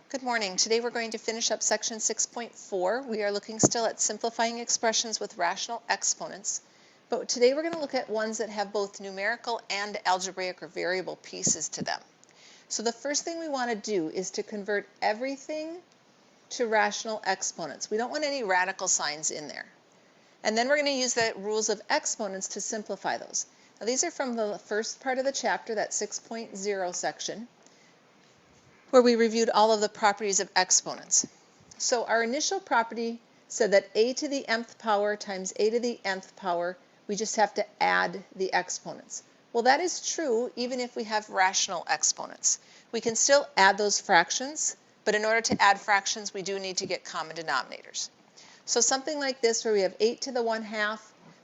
Good morning. Today we're going to finish up section 6.4. We are looking still at simplifying expressions with rational exponents, but today we're going to look at ones that have both numerical and algebraic or variable pieces to them. So the first thing we want to do is to convert everything to rational exponents. We don't want any radical signs in there. And then we're going to use the rules of exponents to simplify those. Now these are from the first part of the chapter, that 6.0 section, where we reviewed all of the properties of exponents. So our initial property said that a to the nth power times a to the nth power, we just have to add the exponents. Well, that is true even if we have rational exponents. We can still add those fractions, but in order to add fractions, we do need to get common denominators. So something like this, where we have 8 to the 1/2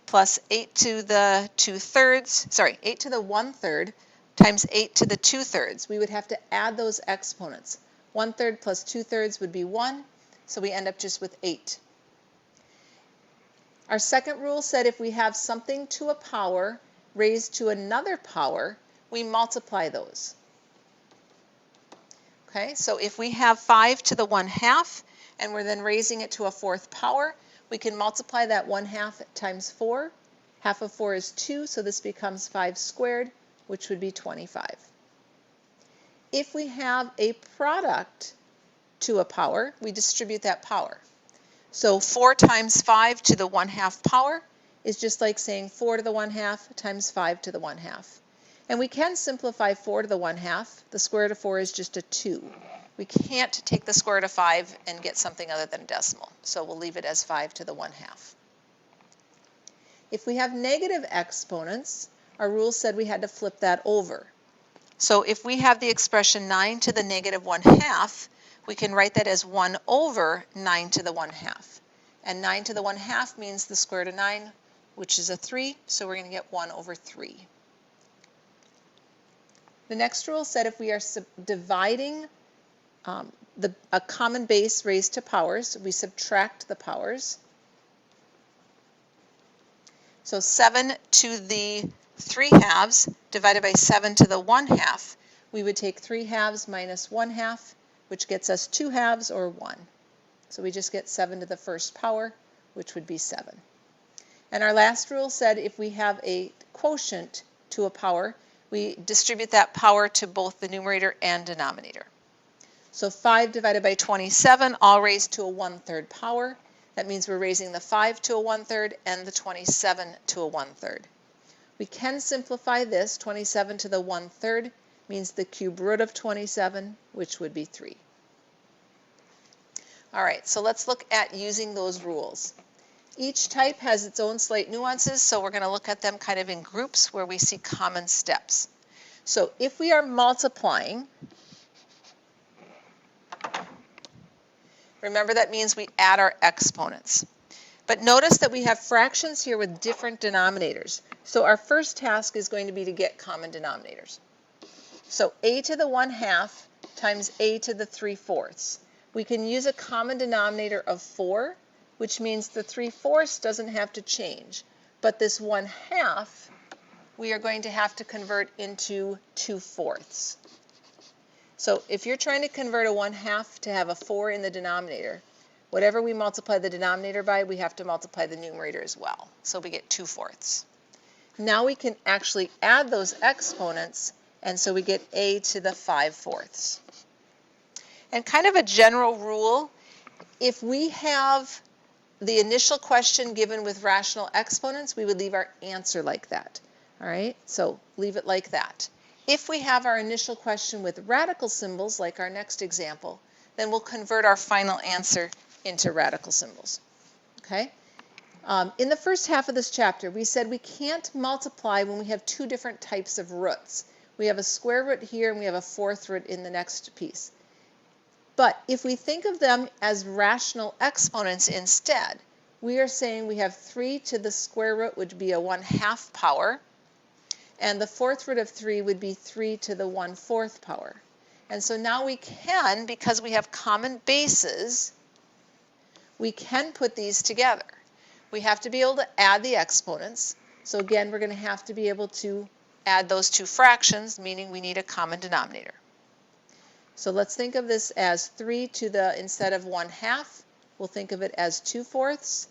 plus 8 to the 2/3, 8 to the 1/3 times 8 to the 2/3. We would have to add those exponents. 1/3 plus 2/3 would be 1, so we end up just with 8. Our second rule said if we have something to a power raised to another power, we multiply those. Okay, so if we have 5 to the 1/2 and we're then raising it to a 4th power, we can multiply that 1/2 times 4. Half of 4 is 2, so this becomes 5 squared, which would be 25. If we have a product to a power, we distribute that power. So 4 times 5 to the 1/2 power is just like saying 4 to the 1/2 times 5 to the 1/2. And we can simplify 4 to the 1/2. The square root of 4 is just a 2. We can't take the square root of 5 and get something other than a decimal, so we'll leave it as 5 to the 1/2. If we have negative exponents, our rule said we had to flip that over. So if we have the expression 9 to the negative 1/2, we can write that as 1 over 9 to the 1/2. And 9 to the 1/2 means the square root of 9, which is a 3, so we're going to get 1 over 3. The next rule said if we are dividing a common base raised to powers, we subtract the powers. So 7 to the 3/2 divided by 7 to the 1/2, we would take 3/2 minus 1/2, which gets us 2/2 or 1. So we just get 7 to the 1st power, which would be 7. And our last rule said if we have a quotient to a power, we distribute that power to both the numerator and denominator. So 5 divided by 27, all raised to a 1/3 power. That means we're raising the 5 to a 1/3 and the 27 to a 1/3. We can simplify this. 27 to the 1/3 means the cube root of 27, which would be 3. All right, so let's look at using those rules. Each type has its own slight nuances, so we're going to look at them kind of in groups where we see common steps. So if we are multiplying, remember that means we add our exponents. But notice that we have fractions here with different denominators. So our first task is going to be to get common denominators. So a to the 1/2 times a to the 3/4. We can use a common denominator of 4, which means the 3/4 doesn't have to change. But this 1/2, we are going to have to convert into 2/4. So if you're trying to convert a 1/2 to have a 4 in the denominator, whatever we multiply the denominator by, we have to multiply the numerator as well. So we get 2/4. Now we can actually add those exponents, and so we get a to the 5/4. And kind of a general rule, if we have the initial question given with rational exponents, we would leave our answer like that. All right, so leave it like that. If we have our initial question with radical symbols, like our next example, then we'll convert our final answer into radical symbols. Okay? In the first half of this chapter, we said we can't multiply when we have two different types of roots. We have a square root here and we have a 4th root in the next piece. But if we think of them as rational exponents instead, we are saying we have 3 to the square root, which would be a 1/2 power, and the 4th root of 3 would be 3 to the 1/4 power. And so now we can, because we have common bases, we can put these together. We have to be able to add the exponents. So again, we're going to have to be able to add those two fractions, meaning we need a common denominator. So let's think of this as 3 to the, instead of 1/2, we'll think of it as 2/4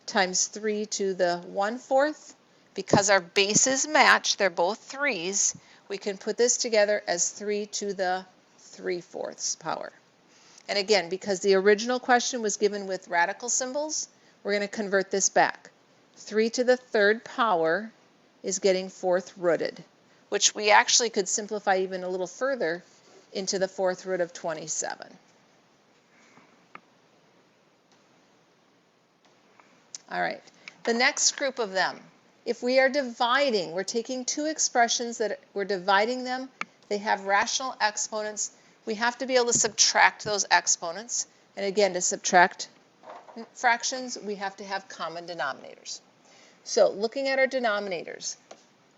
times 3 to the 1/4. Because our bases match, they're both 3's, we can put this together as 3 to the 3/4 power. And again, because the original question was given with radical symbols, we're going to convert this back. 3 to the 3rd power is getting 4th rooted, which we actually could simplify even a little further into the 4th root of 27. All right, the next group of them, if we are dividing, we're taking two expressions that we're dividing them, they have rational exponents, we have to be able to subtract those exponents. And again, to subtract fractions, we have to have common denominators. So looking at our denominators,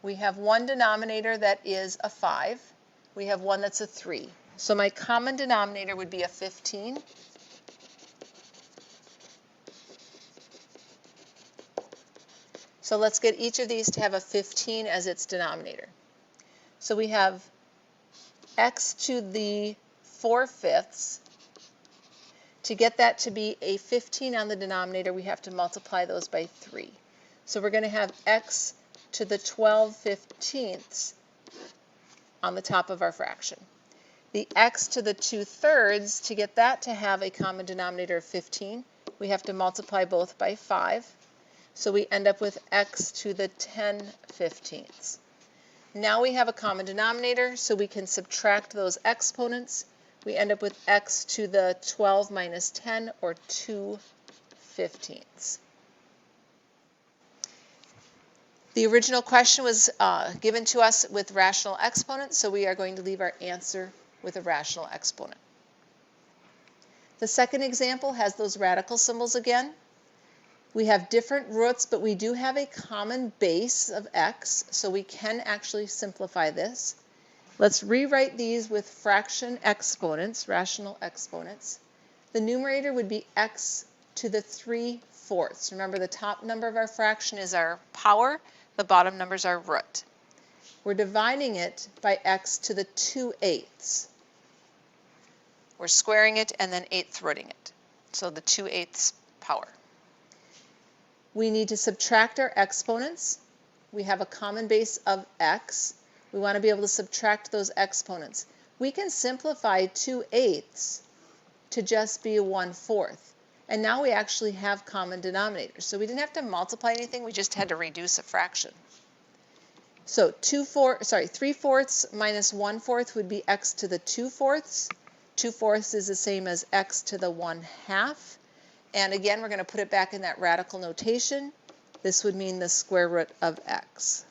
we have one denominator that is a 5, we have one that's a 3. So my common denominator would be a 15. So let's get each of these to have a 15 as its denominator. So we have x to the 4/5. To get that to be a 15 on the denominator, we have to multiply those by 3. So we're going to have x to the 12/15 on the top of our fraction. The x to the 2/3, to get that to have a common denominator of 15, we have to multiply both by 5. So we end up with x to the 10/15. Now we have a common denominator, so we can subtract those exponents. We end up with x to the 12 minus 10, or 2/15. The original question was given to us with rational exponents, so we are going to leave our answer with a rational exponent. The second example has those radical symbols again. We have different roots, but we do have a common base of x, so we can actually simplify this. Let's rewrite these with fraction exponents, rational exponents. The numerator would be x to the 3/4. Remember, the top number of our fraction is our power, the bottom number is our root. We're dividing it by x to the 2/8. We're squaring it and then 1/8 rooting it. So the 2/8 power. We need to subtract our exponents. We have a common base of x. We want to be able to subtract those exponents. We can simplify 2/8 to just be a 1/4. And now we actually have common denominators. So we didn't have to multiply anything, we just had to reduce a fraction. So 3/4 minus 1/4 would be x to the 2/4. 2/4 is the same as x to the 1/2. And again, we're going to put it back in that radical notation. This would mean the square root of x.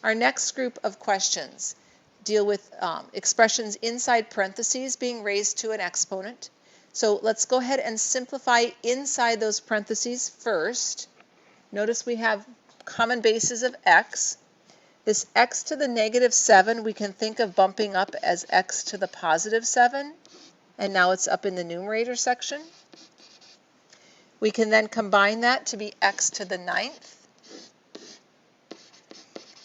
Our next group of questions deal with expressions inside parentheses being raised to an exponent. So let's go ahead and simplify inside those parentheses first. Notice we have common bases of x. This x to the -7 we can think of bumping up as x to the +7, and now it's up in the numerator section. We can then combine that to be x to the 9th.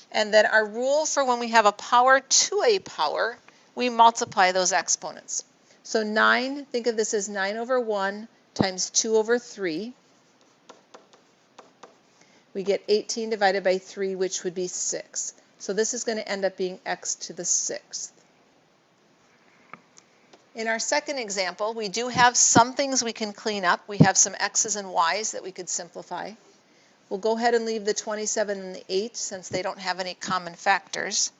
And then our rule for when we have a power to a power, we multiply those exponents. So 9, think of this as 9/1 times 2/3. We get 18 divided by 3, which would be 6. So this is going to end up being x to the 6th. In our second example, we do have some things we can clean up. We have some x's and y's that we could simplify. We'll go ahead and leave the 27 and the 8 since they don't have any common factors.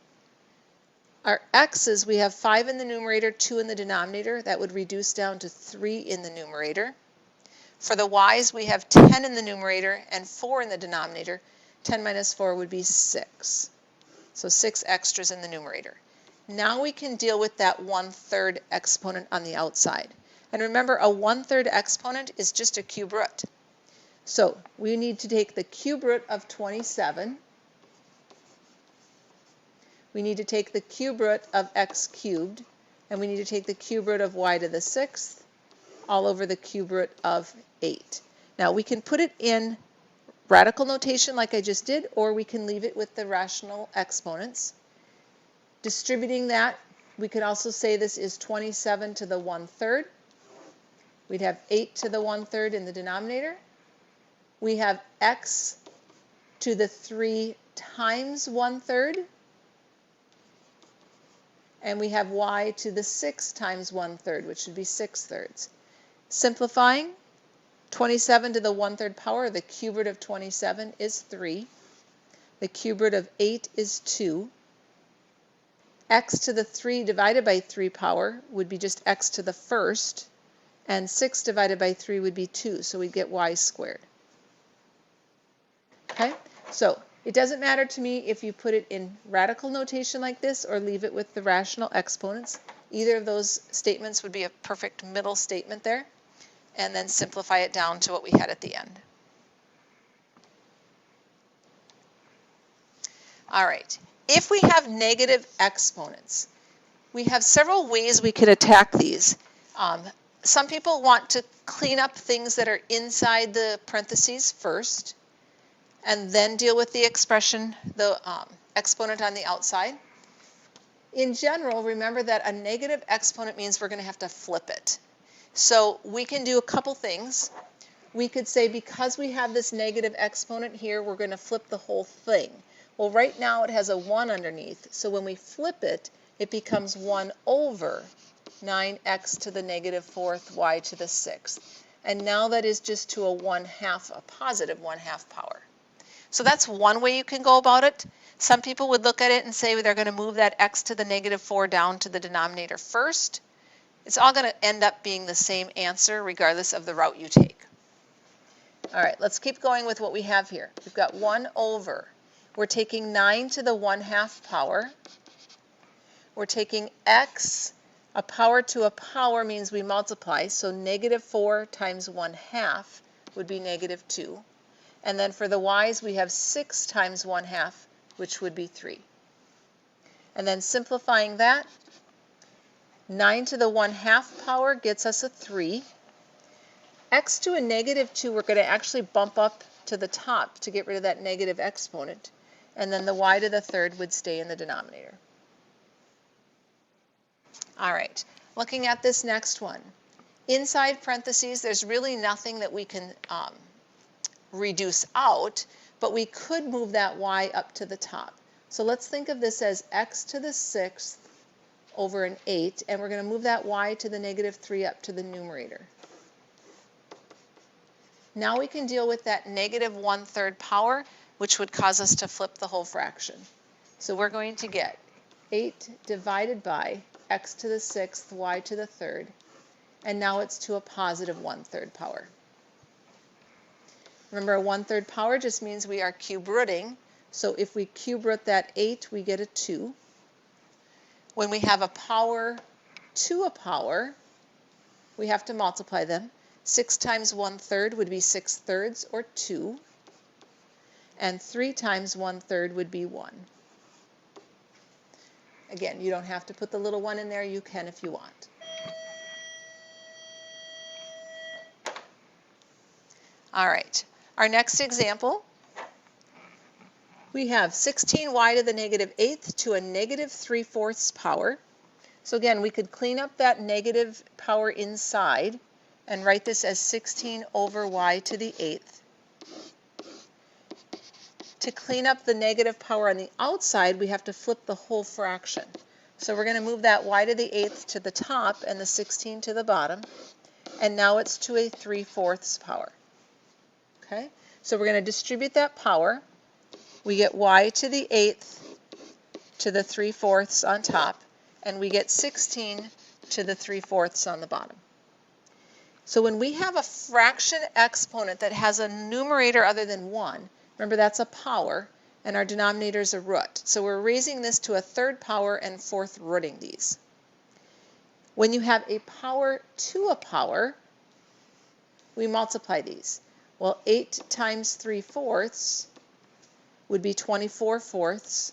Our x's, we have 5 in the numerator, 2 in the denominator. That would reduce down to 3 in the numerator. For the y's, we have 10 in the numerator and 4 in the denominator. 10 minus 4 would be 6. So 6 extras in the numerator. Now we can deal with that 1/3 exponent on the outside. And remember, a 1/3 exponent is just a cube root. So we need to take the cube root of 27. We need to take the cube root of x cubed. And we need to take the cube root of y to the 6th all over the cube root of 8. Now we can put it in radical notation like I just did, or we can leave it with the rational exponents. Distributing that, we could also say this is 27 to the 1/3. We'd have 8 to the 1/3 in the denominator. We have x to the 3 times 1/3. And we have y to the 6 times 1/3, which would be 6/3. Simplifying, 27 to the 1/3 power, the cube root of 27 is 3. The cube root of 8 is 2. X to the 3 divided by 3 power would be just x to the first, and 6 divided by 3 would be 2, so we get y squared. Okay, so it doesn't matter to me if you put it in radical notation like this or leave it with the rational exponents. Either of those statements would be a perfect middle statement there, and then simplify it down to what we had at the end. All right, if we have negative exponents, we have several ways we could attack these. Some people want to clean up things that are inside the parentheses first, and then deal with the expression, the exponent on the outside. In general, remember that a negative exponent means we're going to have to flip it. So we can do a couple things. We could say because we have this negative exponent here, we're going to flip the whole thing. Well, right now it has a 1 underneath, so when we flip it, it becomes 1 over 9x to the negative 4th y to the 6th. And now that is just to a 1/2, a positive 1/2 power. So that's one way you can go about it. Some people would look at it and say they're going to move that x to the negative 4 down to the denominator first. It's all going to end up being the same answer regardless of the route you take. All right, let's keep going with what we have here. We've got 1 over. We're taking 9 to the 1/2 power. We're taking x, a power to a power means we multiply, so negative 4 times 1/2 would be negative 2. And then for the y's, we have 6 times 1/2, which would be 3. And then simplifying that, 9 to the 1/2 power gets us a 3. X to a negative 2, we're going to actually bump up to the top to get rid of that negative exponent. And then the y to the 3rd would stay in the denominator. All right, looking at this next one. Inside parentheses, there's really nothing that we can reduce out, but we could move that y up to the top. So let's think of this as x to the 6th over an 8, and we're going to move that y to the negative 3 up to the numerator. Now we can deal with that negative 1/3 power, which would cause us to flip the whole fraction. So we're going to get 8 divided by x to the 6th, y to the 3rd, and now it's to a positive 1/3 power. Remember, a 1/3 power just means we are cube rooting, so if we cube root that 8, we get a 2. When we have a power to a power, we have to multiply them. 6 times 1/3 would be 6/3, or 2. And 3 times 1/3 would be 1. Again, you don't have to put the little 1 in there. You can if you want. All right, our next example, we have 16y to the negative 8th to a negative 3/4 power. So again, we could clean up that negative power inside and write this as 16 over y to the 8th. To clean up the negative power on the outside, we have to flip the whole fraction. So we're going to move that y to the 8th to the top and the 16 to the bottom, and now it's to a 3/4 power. Okay, so we're going to distribute that power. We get y to the 8th to the 3/4 on top, and we get 16 to the 3/4 on the bottom. So when we have a fraction exponent that has a numerator other than 1, remember that's a power, and our denominator is a root. So we're raising this to a 3rd power and 4th rooting these. When you have a power to a power, we multiply these. Well, 8 times 3/4 would be 24/4,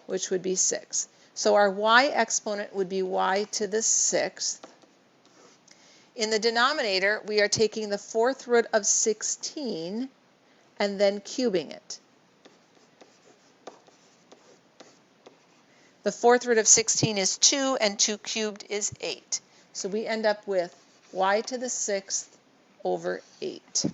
which would be 6. So our y exponent would be y to the 6th. In the denominator, we are taking the 4th root of 16, and then cubing it. The fourth root of 16 is 2, and 2 cubed is 8. So we end up with y to the 6th over 8.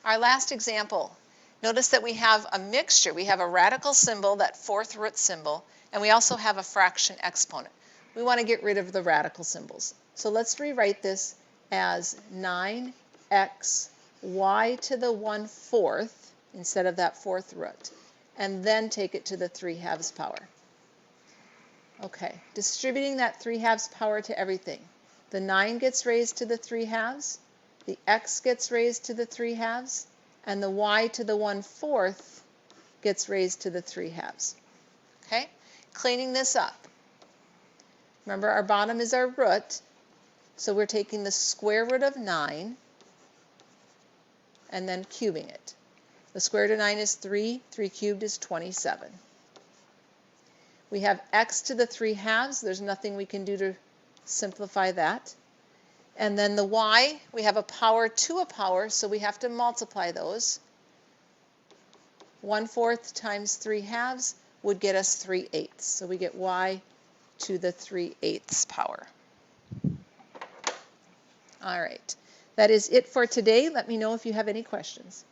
Our last example. Notice that we have a mixture. We have a radical symbol, that fourth root symbol, and we also have a fraction exponent. We want to get rid of the radical symbols. So let's rewrite this as 9x y to the 1/4 instead of that fourth root, and then take it to the 3/2 power. Okay, distributing that 3/2 power to everything. The 9 gets raised to the 3/2, the x gets raised to the 3/2, and the y to the 1/4 gets raised to the 3/2. Okay, cleaning this up. Remember, our bottom is our root, so we're taking the square root of 9 and then cubing it. The square root of 9 is 3, 3 cubed is 27. We have x to the 3/2. There's nothing we can do to simplify that. And then the y, we have a power to a power, so we have to multiply those. 1/4 times 3/2 would get us 3/8. So we get y to the 3/8 power. All right, that is it for today. Let me know if you have any questions.